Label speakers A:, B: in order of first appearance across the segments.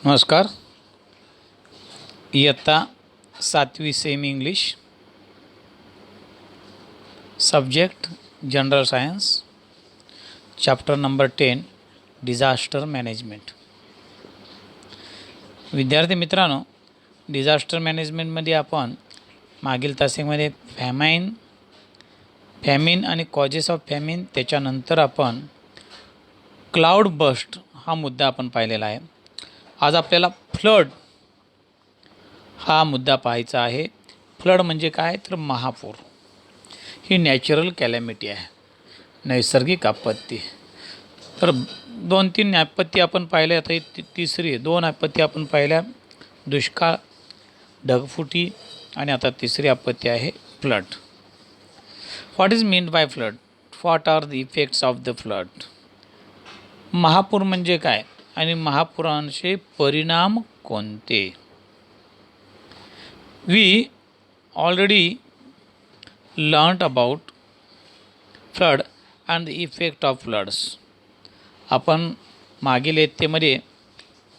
A: नमस्कार. इयत्ता 7वी semi English, subject general science, chapter number 10 disaster management. विद्यार्थी मित्रांनो, डिझास्टर मॅनेजमेंटमध्ये आपण मागील तासिकमध्ये फॅमिन आणि कॉजेस ऑफ फॅमिन, त्याच्यानंतर आपण क्लाउड बस्ट हा मुद्दा आपण पाहिलेला आहे. आज आपल्याला फ्लड हा मुद्दा पाहायचा आहे. फ्लड म्हणजे काय, तर महापूर ही नॅचरल कॅलॅमिटी आहे, नैसर्गिक आपत्ती. तर 2-3 आपत्ती आपण पाहिल्या, आता तिसरी 2 आपत्ती आपण पाहिल्या, दुष्काळ, ढगफुटी आणि आता तिसरी आपत्ती आहे flood. What is mean by flood? What are the effects of the flood? महापूर म्हणजे काय आणि महापुरांचे परिणाम कोणते? We already learned about flood and the effect of floods. आपण मागील इयत्तेमध्ये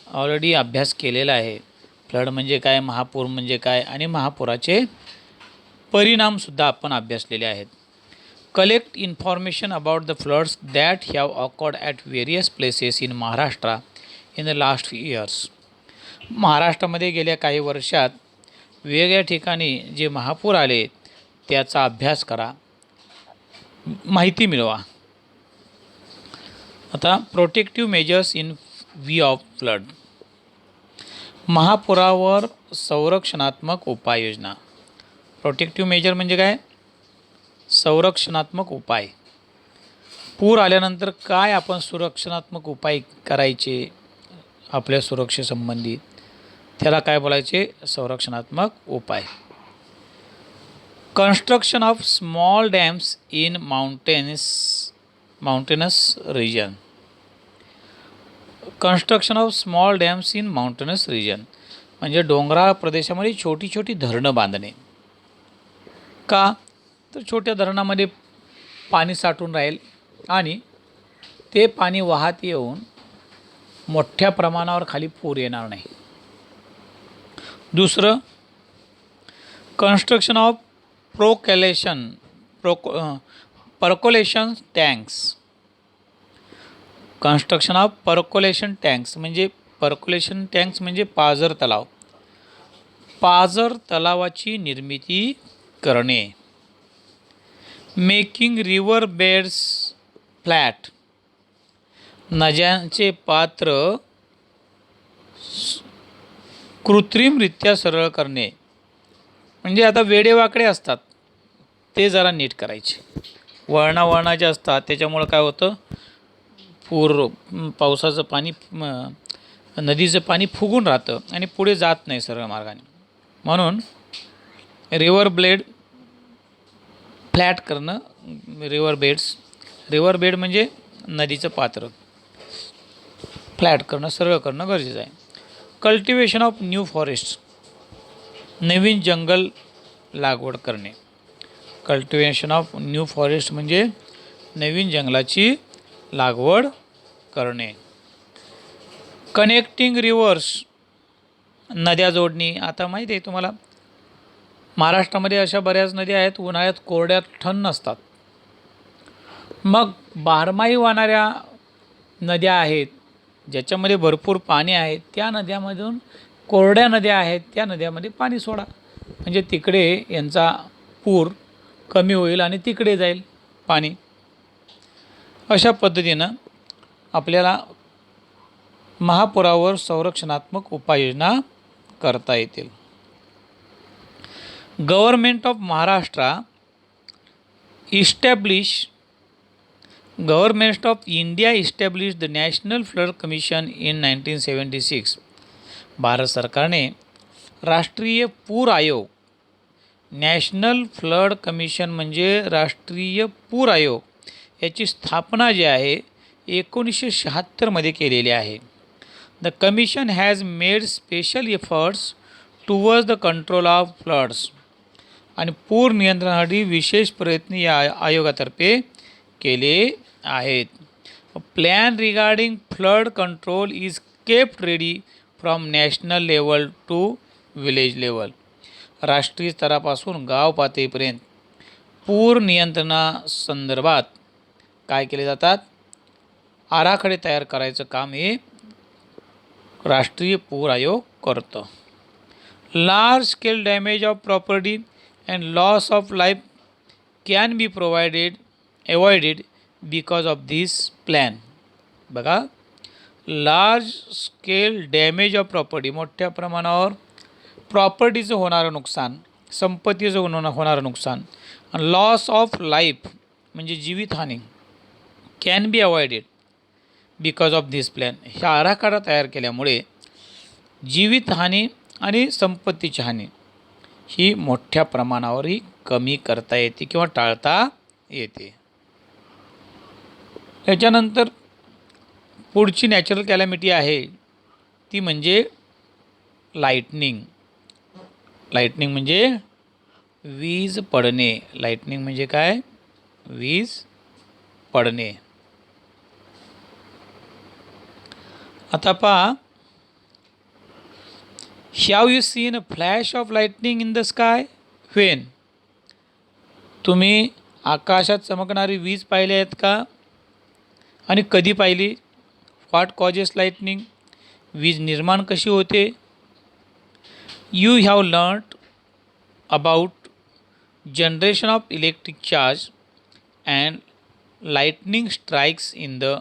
A: ऑलरेडी अभ्यास केलेला आहे. फ्लड म्हणजे काय, महापूर म्हणजे काय आणि महापुराचे परिणामसुद्धा आपण अभ्यासलेले आहेत. Collect information about the floods that have awkward at various places in Maharashtra in the last few years. महाराष्ट्रामध्ये गेल्या काही वर्षात वेगवेगळ्या ठिकाणी जे महापूर आले त्याचा अभ्यास करा, माहिती मिळवा. आता protective measures in view of flood. महापुरावर संरक्षणात्मक उपाययोजना. प्रोटेक्टिव्ह मेजर म्हणजे काय, संरक्षणात्मक उपाय. पूर आल्यानंतर काय आपण सुरक्षणात्मक उपाय करायचे आपल्या सुरक्षेसंबंधी, त्याला काय बोलायचे, संरक्षणात्मक उपाय. Construction of small dams in mountainous region. Construction of small dams in mountainous region म्हणजे डोंगराळ प्रदेशामध्ये छोटी छोटी धरणं बांधणे. का, तर छोट्या धरणामध्ये पाणी साठून राहील आणि ते पाणी वाहत येऊन मोठ्या प्रमाणावर खाली पूर येणार नाही. दुसरं, construction of percolation tanks. Construction of percolation tanks म्हणजे पाझर तलाव. पाझर तलावाची निर्मिती करणे. Making river beds flat. नद्यांचे पात्र कृत्रिमरित्या सरळ करणे. म्हणजे आता वेडेवाकडे असतात ते जरा नीट करायचे. वळणाचे असतात, त्याच्यामुळं काय होतं, पावसाचं पाणी, नदीचं पाणी फुगून राहतं आणि पुढे जात नाही सरळ मार्गाने. म्हणून रिव्हर फ्लॅट करणं, रिव्हर बेड म्हणजे नदीचं पात्र फ्लॅट करणं, सरळ करणं गरजेचं आहे. Cultivation of new forest. नवीन जंगल लागवड करणे. कल्टिवेशन ऑफ न्यू फॉरेस्ट म्हणजे नवीन जंगलाची लागवड करणे. कनेक्टिंग रिव्हर्स, नद्या जोडणी. आता माहिती आहे तुम्हाला, महाराष्ट्रामध्ये अशा बऱ्याच नद्या आहेत उन्हाळ्यात कोरड्या ठण नसतात. मग बारमाही वाहणाऱ्या नद्या आहेत ज्याच्यामध्ये भरपूर पाणी आहे, त्या नद्यामधून कोरड्या नद्या आहेत त्या नद्यामध्ये पाणी सोडा, म्हणजे तिकडे यांचा पूर कमी होईल आणि तिकडे जाईल पाणी. अशा पद्धतीनं आपल्याला महापुरावर संरक्षणात्मक उपाययोजना करता येतील. Government of India establish the national flood commission in 1976. Bharat सरकारने राष्ट्रीय पूर आयोग, नॅशनल फ्लड कमिशन म्हणजे राष्ट्रीय पूर आयोग, याची स्थापना जी आहे 1976 केलेली आहे. The commission has made special efforts towards the control of floods. आणि पूर नियंत्रणासाठी विशेष प्रयत्न या आयोगातर्फे केले आहेत. Plan regarding flood control is kept ready from national level to village level. राष्ट्रीय स्तरापासून गाव पातळीपर्यंत पूर नियंत्रणासंदर्भात काय केले जातात? आराखडे तयार करायचं काम हे राष्ट्रीय पूर आयोग करतो. Large scale damage of property and loss of life can be avoided because of this plan. बघा, large scale damage of property, मोठ्या प्रमाणावर प्रॉपर्टीचं होणारं नुकसान, संपत्तीचं होणारं नुकसान, आणि लॉस ऑफ लाईफ म्हणजे जीवितहानी, can be avoided because of this plan. ह्या आराखडा तयार केल्यामुळे जीवितहानी आणि संपत्तीची हानी ही मोठ्या प्रमाणावरही कमी करता येते किंवा टाळता येते. याच्यानंतर पुढची नॅचरल कॅलॅमिटी आहे ती म्हणजे लाईटनिंग. लाईटनिंग म्हणजे वीज पडणे. लाईटनिंग म्हणजे काय? वीज पडणे. आता पहा, have you seen a flash of lightning in the sky? When? तुम्ही आकाशात चमकणारी वीज पाहिली आहेत का? आणि कधी पाहिली? What causes lightning? वीज निर्माण कशी होते? You have learned about generation of electric charge and lightning strikes in the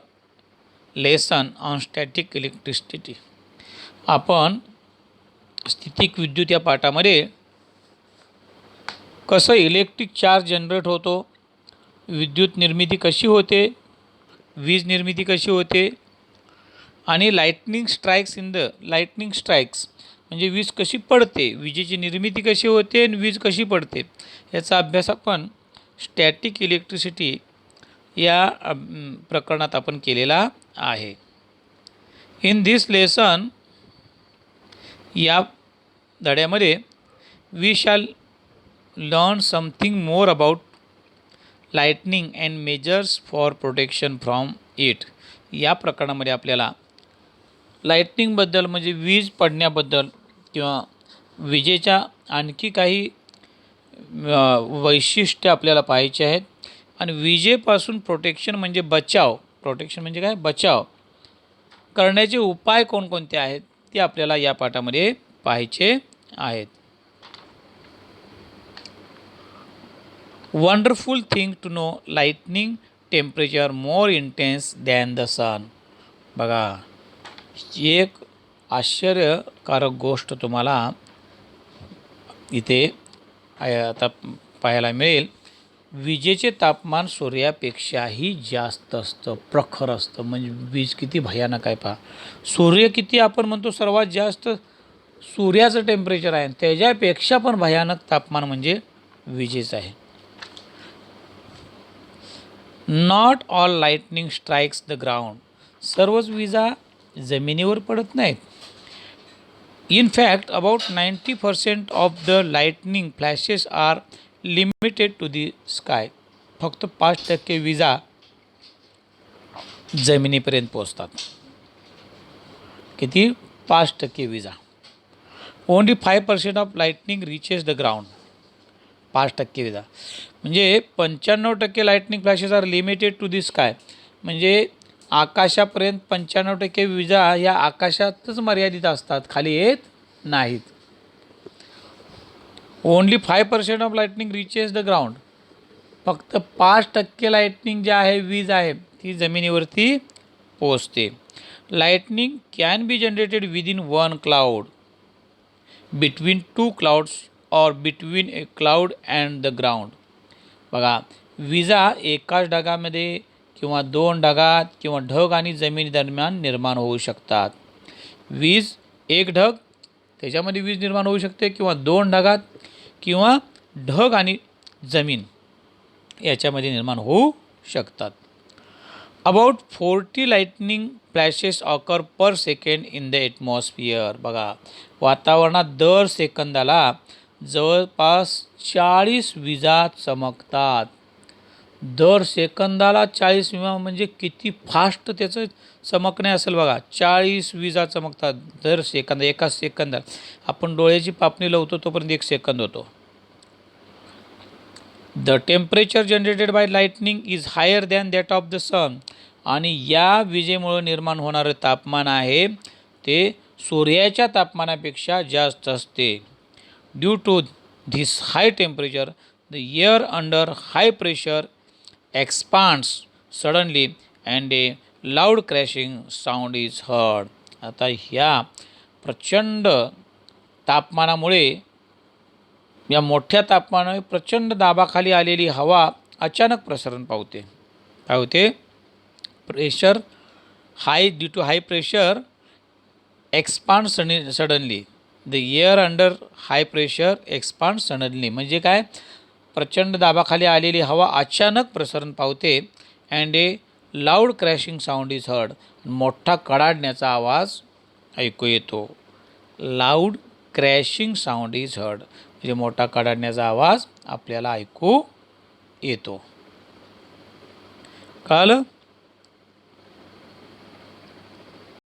A: lesson on static electricity. आपण स्थितिक विद्युत या पाठामध्ये कसं इलेक्ट्रिक चार्ज जनरेट होतो, विद्युत निर्मिती कशी होते, वीज निर्मिती कशी होते, आणि लाईटनिंग स्ट्राइक्स म्हणजे वीज कशी पडते, विजेची निर्मिती कशी होते आणि वीज कशी पडते, याचा अभ्यास आपण स्टॅटिक इलेक्ट्रिसिटी या प्रकरणात आपण केलेला आहे. इन धिस लेसन, या धड्यामध्ये we shall learn something more about lightning and measures for protection from it. या प्रकरणामध्ये आपल्याला लाईटनिंगबद्दल म्हणजे वीज पडण्याबद्दल किंवा विजेच्या आणखी काही वैशिष्ट्य आपल्याला पाहायचे आहेत. आणि विजेपासून प्रोटेक्शन म्हणजे काय? बचाव करण्याचे उपाय कोणकोणते आहेत ते आपल्याला या पाठामध्ये पाहायचे आहेत. Wonderful thing to know, lightning temperature more intense than the sun. बघा, एक आश्चर्यकारक गोष्ट तुम्हाला इथे आता पाहायला मिळेल. विजेचे तापमान सूर्यापेक्षाही जास्त असतं, प्रखर असतं. म्हणजे वीज किती भयानक आहे पहा. सूर्य किती आपण म्हणतो सर्वात जास्त सूर्याचं टेम्परेचर आहे, त्याच्यापेक्षा पण भयानक तापमान म्हणजे विजेचं आहे. Not all lightning strikes the ground. सर्वच विजा जमिनीवर पडत नाहीत. In fact about 90% of the lightning flashes are limited to the sky. फक्त 5% विजा जमिनीपर्यंत पोचतात. किती? 5% विजा. Only 5% of lightning reaches the ground. 5% विजा म्हणजे 95% lightning flashes are limited to the sky. म्हणजे आकाशापर्यंत 95% विजा या आकाशातच मर्यादित असतात, खाली येत नाहीत. Only 5% of lightning reaches the ground. फक्त 5% लाईटनिंग जे आहे, वीज आहे, ती जमिनीवरती पोचते. Lightning can be generated within one cloud, between two clouds और between a cloud and the ground. बघा, विजा एकाच ढगामध्ये किंवा 2 ढगात किंवा ढग आणि जमिनी दरम्यान निर्माण होऊ शकतात. वीज एक ढग त्याच्यामध्ये वीज निर्माण होऊ शकते किंवा 2 ढगात किंवा ढग आणि जमीन याच्यामध्ये निर्माण होऊ शकतात. About 40 lightning flashes occur per second in the atmosphere. बघा, वातावरणात दर सेकंदाला जवळपास 40 विजा चमकतात. दर सेकंदाला 40 विजा म्हणजे किती फास्ट त्याचं चमकणे असेल बघा. 40 विजा चमकतात दर सेकंद, एका सेकंदात. आपण डोळ्याची पापणी लावतो तोपर्यंत 1 सेकंद होतो. The temperature generated by lightning is higher than that of the sun. आणि या विजेमुळे निर्माण होणारं तापमान आहे ते सूर्याच्या तापमानापेक्षा जास्त असते. Due to this high temperature the air under high pressure expands suddenly and a loud crashing sound is heard. आता ह्या प्रचंड तापमानामुळे, या मोठ्या तापमानामुळे प्रचंड दाबाखाली आलेली हवा अचानक प्रसरण पावते. काय होते? Pressure high, due to high pressure expand suddenly. The air under high pressure expand suddenly म्हणजे काय? प्रचंड दाबाखाली आलेली हवा अचानक प्रसरण पावते. And a loud crashing sound is heard. मोठा कडाडण्याचा आवाज ऐकू येतो. Loud crashing sound is heard म्हणजे मोठा कडाडण्याचा आवाज आपल्याला ऐकू येतो. कळलं?